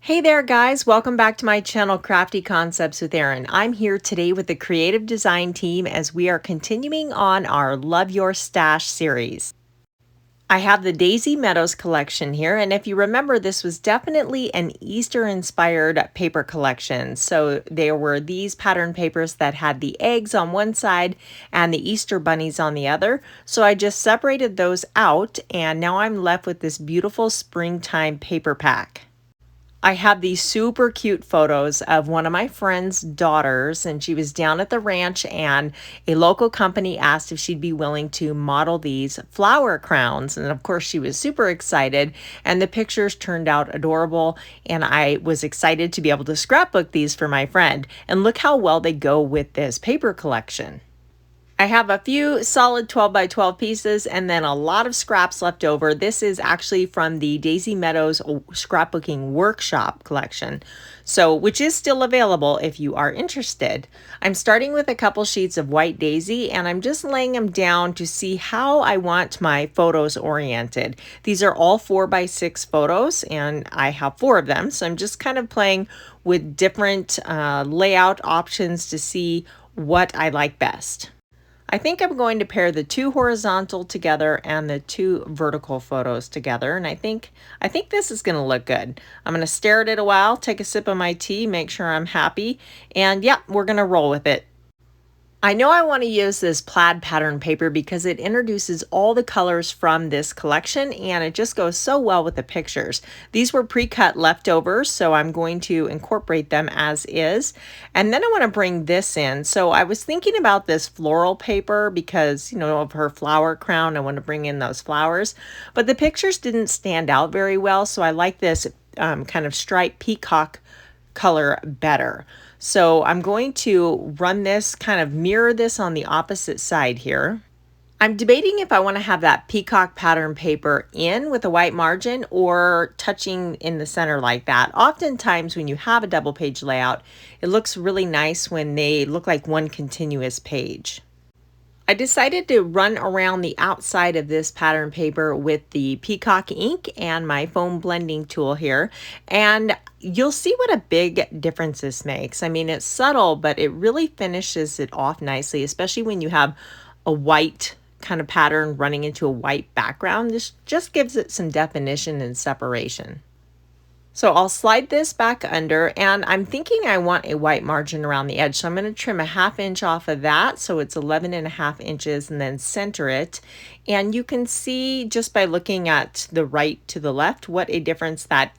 Hey there guys, welcome back to my channel Crafty Concepts with Erin. I'm here today with the creative design team as we are continuing on our Love Your Stash series. I have the Daisy Meadows collection here, and if you remember, this was definitely an Easter inspired paper collection. So there were these pattern papers that had the eggs on one side and the Easter bunnies on the other. So I just separated those out, and now I'm left with this beautiful springtime paper pack. I have these super cute photos of one of my friend's daughters, and she was down at the ranch, and a local company asked if she'd be willing to model these flower crowns. And of course, she was super excited, and the pictures turned out adorable. And I was excited to be able to scrapbook these for my friend. And look how well they go with this paper collection. I have a few solid 12 by 12 pieces and then a lot of scraps left over. This is actually from the Daisy Meadows scrapbooking workshop collection, which is still available if you are interested. I'm starting with a couple sheets of white daisy, and I'm just laying them down to see how I want my photos oriented. These are all 4 by 6 photos, and I have 4 of them, so I'm just kind of playing with different layout options to see what I like best. I think I'm going to pair the 2 horizontal together and the 2 vertical photos together, and I think this is going to look good. I'm going to stare at it a while, take a sip of my tea, make sure I'm happy, and yeah, we're going to roll with it. I know I want to use this plaid pattern paper because it introduces all the colors from this collection, and it just goes so well with the pictures. These were pre-cut leftovers, so I'm going to incorporate them as is. And then I want to bring this in. So I was thinking about this floral paper because, of her flower crown. I want to bring in those flowers, but the pictures didn't stand out very well, so I like this kind of striped peacock color better. So I'm going to run this, kind of mirror this on the opposite side here. I'm debating if I want to have that peacock pattern paper in with a white margin or touching in the center like that. Oftentimes when you have a double page layout, it looks really nice when they look like one continuous page. I decided to run around the outside of this pattern paper with the peacock ink and my foam blending tool here, and you'll see what a big difference this makes. I mean, it's subtle, but it really finishes it off nicely, especially when you have a white kind of pattern running into a white background. This just gives it some definition and separation. So I'll slide this back under, and I'm thinking I want a white margin around the edge. So I'm going to trim a 1/2 inch off of that. So it's 11.5 inches, and then center it. And you can see just by looking at the right to the left, what a difference that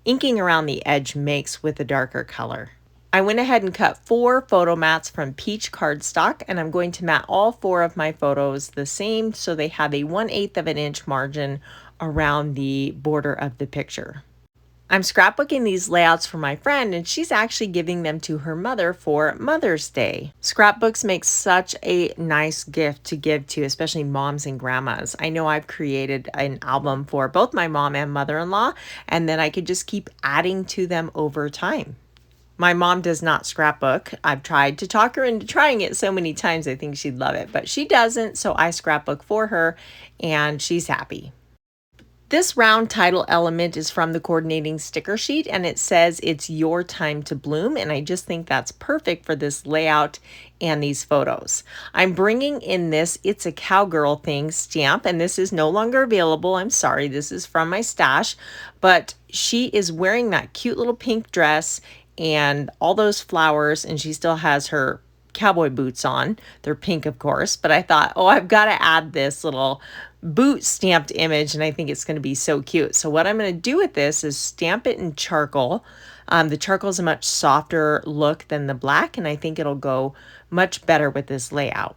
inking around the edge makes with a darker color. I went ahead and cut 4 photo mats from peach cardstock, and I'm going to mat all 4 of my photos the same so they have a 1/8 of an inch margin around the border of the picture. I'm scrapbooking these layouts for my friend, and she's actually giving them to her mother for Mother's Day. Scrapbooks make such a nice gift to give to, especially moms and grandmas. I know I've created an album for both my mom and mother-in-law, and then I could just keep adding to them over time. My mom does not scrapbook. I've tried to talk her into trying it so many times. I think she'd love it, but she doesn't, so I scrapbook for her, and she's happy. This round title element is from the coordinating sticker sheet, and it says it's your time to bloom, and I just think that's perfect for this layout and these photos. I'm bringing in this It's a Cowgirl Thing stamp, and this is no longer available. I'm sorry, this is from my stash, but she is wearing that cute little pink dress and all those flowers, and she still has her cowboy boots on. They're pink, of course, but I thought, oh, I've got to add this little boot stamped image, and I think it's going to be so cute. So what I'm going to do with this is stamp it in charcoal. The charcoal is a much softer look than the black, and I think it'll go much better with this layout.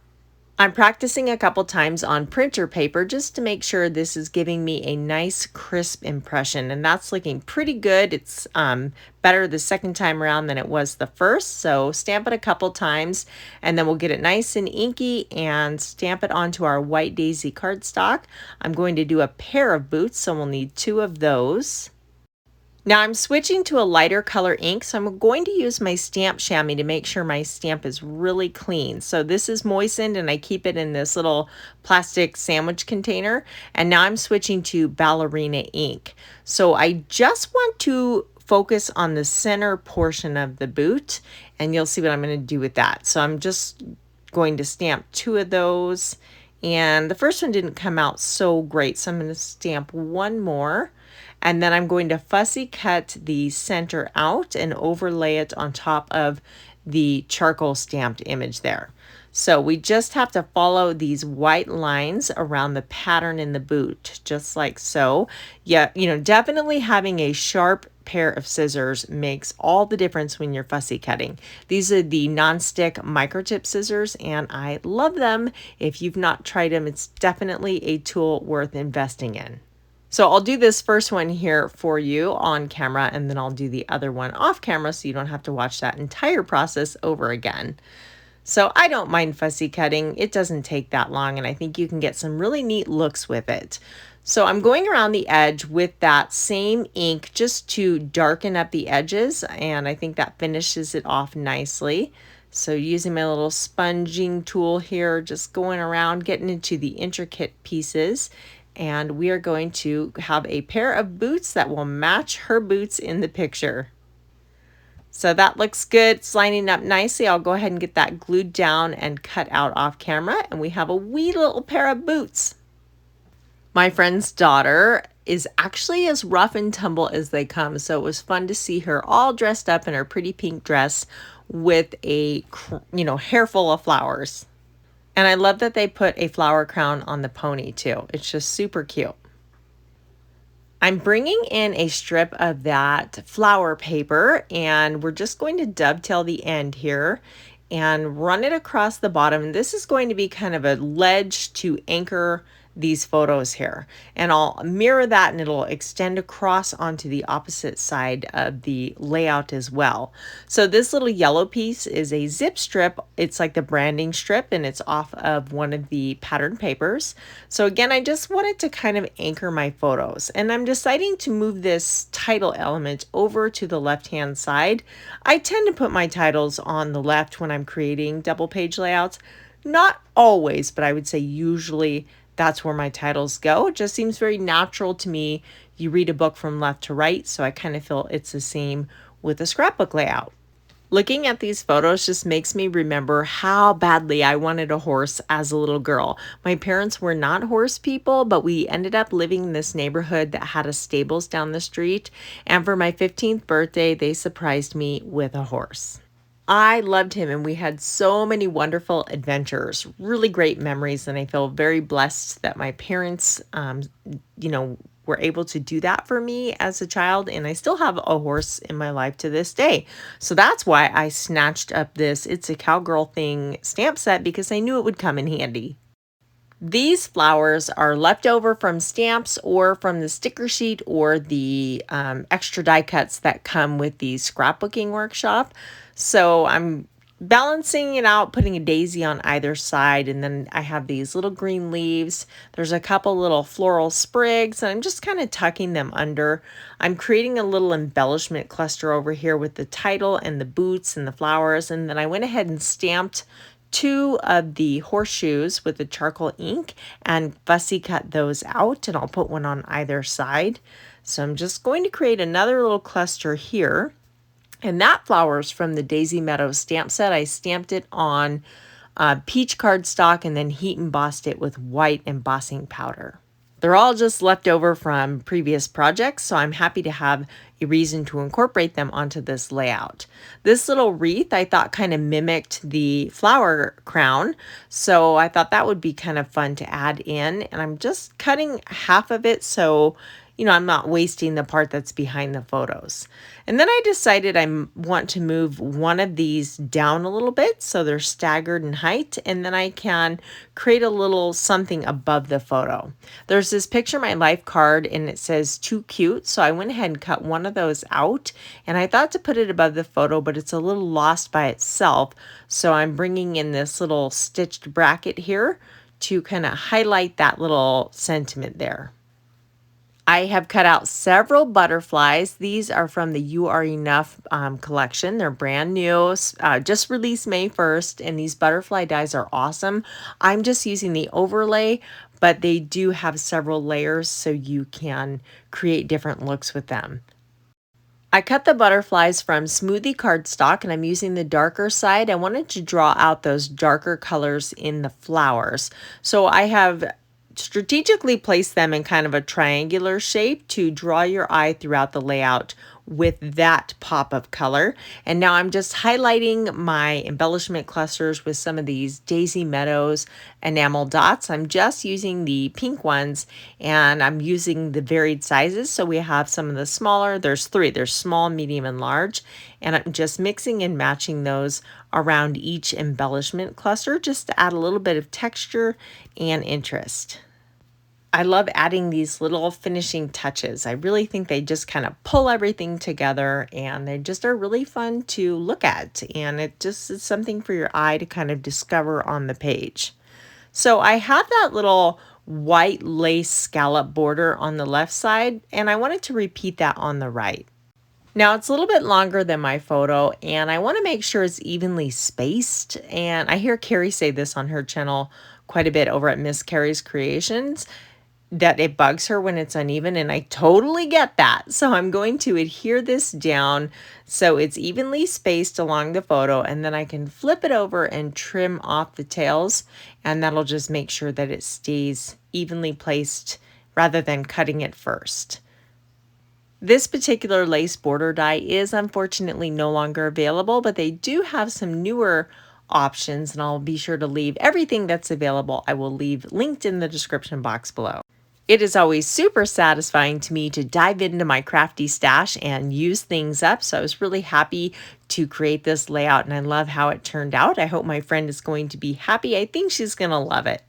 I'm practicing a couple times on printer paper just to make sure this is giving me a nice crisp impression, and that's looking pretty good. It's better the second time around than it was the first, so stamp it a couple times and then we'll get it nice and inky and stamp it onto our white daisy cardstock. I'm going to do a pair of boots, so we'll need 2 of those. Now I'm switching to a lighter color ink, so I'm going to use my stamp chamois to make sure my stamp is really clean. So this is moistened, and I keep it in this little plastic sandwich container. And now I'm switching to Ballerina ink. So I just want to focus on the center portion of the boot, and you'll see what I'm going to do with that. So I'm just going to stamp 2 of those, and the first one didn't come out so great, so I'm going to stamp 1 more, and then I'm going to fussy cut the center out and overlay it on top of the charcoal stamped image there. So we just have to follow these white lines around the pattern in the boot, just like so. Yeah, definitely having a sharp pair of scissors makes all the difference when you're fussy cutting. These are the non-stick microtip scissors, and I love them. If you've not tried them, it's definitely a tool worth investing in. So I'll do this first one here for you on camera, and then I'll do the other one off camera so you don't have to watch that entire process over again. So I don't mind fussy cutting. It doesn't take that long, and I think you can get some really neat looks with it. So I'm going around the edge with that same ink just to darken up the edges, and I think that finishes it off nicely. So using my little sponging tool here, just going around, getting into the intricate pieces. And we are going to have a pair of boots that will match her boots in the picture. So that looks good. It's lining up nicely. I'll go ahead and get that glued down and cut out off camera, and we have a wee little pair of boots. My friend's daughter is actually as rough and tumble as they come, so it was fun to see her all dressed up in her pretty pink dress with a hair full of flowers. And I love that they put a flower crown on the pony too. It's just super cute. I'm bringing in a strip of that flower paper, and we're just going to dovetail the end here and run it across the bottom. And this is going to be kind of a ledge to anchor these photos here, and I'll mirror that and it'll extend across onto the opposite side of the layout as well. So this little yellow piece is a zip strip. It's like the branding strip, and it's off of one of the pattern papers. So again, I just wanted to kind of anchor my photos, and I'm deciding to move this title element over to the left hand side. I tend to put my titles on the left when I'm creating double page layouts. Not always, but I would say usually that's where my titles go. It just seems very natural to me. You read a book from left to right, so I kind of feel it's the same with the scrapbook layout. Looking at these photos just makes me remember how badly I wanted a horse as a little girl. My parents were not horse people, but we ended up living in this neighborhood that had a stables down the street, and for my 15th birthday, they surprised me with a horse. I loved him, and we had so many wonderful adventures, really great memories, and I feel very blessed that my parents, were able to do that for me as a child, and I still have a horse in my life to this day. So that's why I snatched up this It's a Cowgirl Thing stamp set, because I knew it would come in handy. These flowers are left over from stamps or from the sticker sheet or the extra die cuts that come with the scrapbooking workshop. So I'm balancing it out, putting a daisy on either side, and then I have these little green leaves. There's a couple little floral sprigs, and I'm just kind of tucking them under. I'm creating a little embellishment cluster over here with the title and the boots and the flowers, and then I went ahead and stamped 2 of the horseshoes with the charcoal ink and fussy cut those out, and I'll put one on either side. So I'm just going to create another little cluster here. And that flower's from the Daisy Meadows stamp set. I stamped it on peach cardstock and then heat embossed it with white embossing powder. They're all just left over from previous projects, so I'm happy to have a reason to incorporate them onto this layout. This little wreath I thought kind of mimicked the flower crown, so I thought that would be kind of fun to add in. And I'm just cutting half of it so I'm not wasting the part that's behind the photos. And then I decided I want to move one of these down a little bit so they're staggered in height, and then I can create a little something above the photo. There's this Picture My Life card, and it says "Too Cute," so I went ahead and cut one of those out, and I thought to put it above the photo, but it's a little lost by itself, so I'm bringing in this little stitched bracket here to kind of highlight that little sentiment there. I have cut out several butterflies. These are from the You Are Enough collection. They're brand new, just released May 1st, and these butterfly dies are awesome. I'm just using the overlay, but they do have several layers so you can create different looks with them. I cut the butterflies from smoothie cardstock and I'm using the darker side. I wanted to draw out those darker colors in the flowers. So I have strategically placed them in kind of a triangular shape to draw your eye throughout the layout with that pop of color. And now I'm just highlighting my embellishment clusters with some of these Daisy Meadows enamel dots. I'm just using the pink ones and I'm using the varied sizes. So we have some of the smaller, there's three, there's small, medium, and large. And I'm just mixing and matching those around each embellishment cluster just to add a little bit of texture and interest. I love adding these little finishing touches. I really think they just kind of pull everything together and they just are really fun to look at. And it just is something for your eye to kind of discover on the page. So I have that little white lace scallop border on the left side and I wanted to repeat that on the right. Now it's a little bit longer than my photo and I want to make sure it's evenly spaced. And I hear Carrie say this on her channel quite a bit over at Miss Carrie's Creations, that it bugs her when it's uneven, and I totally get that. So I'm going to adhere this down so it's evenly spaced along the photo, and then I can flip it over and trim off the tails, and that'll just make sure that it stays evenly placed rather than cutting it first. This particular lace border die is unfortunately no longer available, but they do have some newer options, and I'll be sure to leave everything that's available. I will leave linked in the description box below. It is always super satisfying to me to dive into my crafty stash and use things up. So I was really happy to create this layout and I love how it turned out. I hope my friend is going to be happy. I think she's going to love it.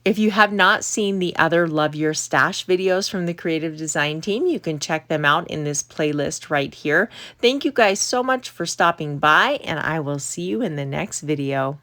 If you have not seen the other Love Your Stash videos from the creative design team, you can check them out in this playlist right here. Thank you guys so much for stopping by and I will see you in the next video.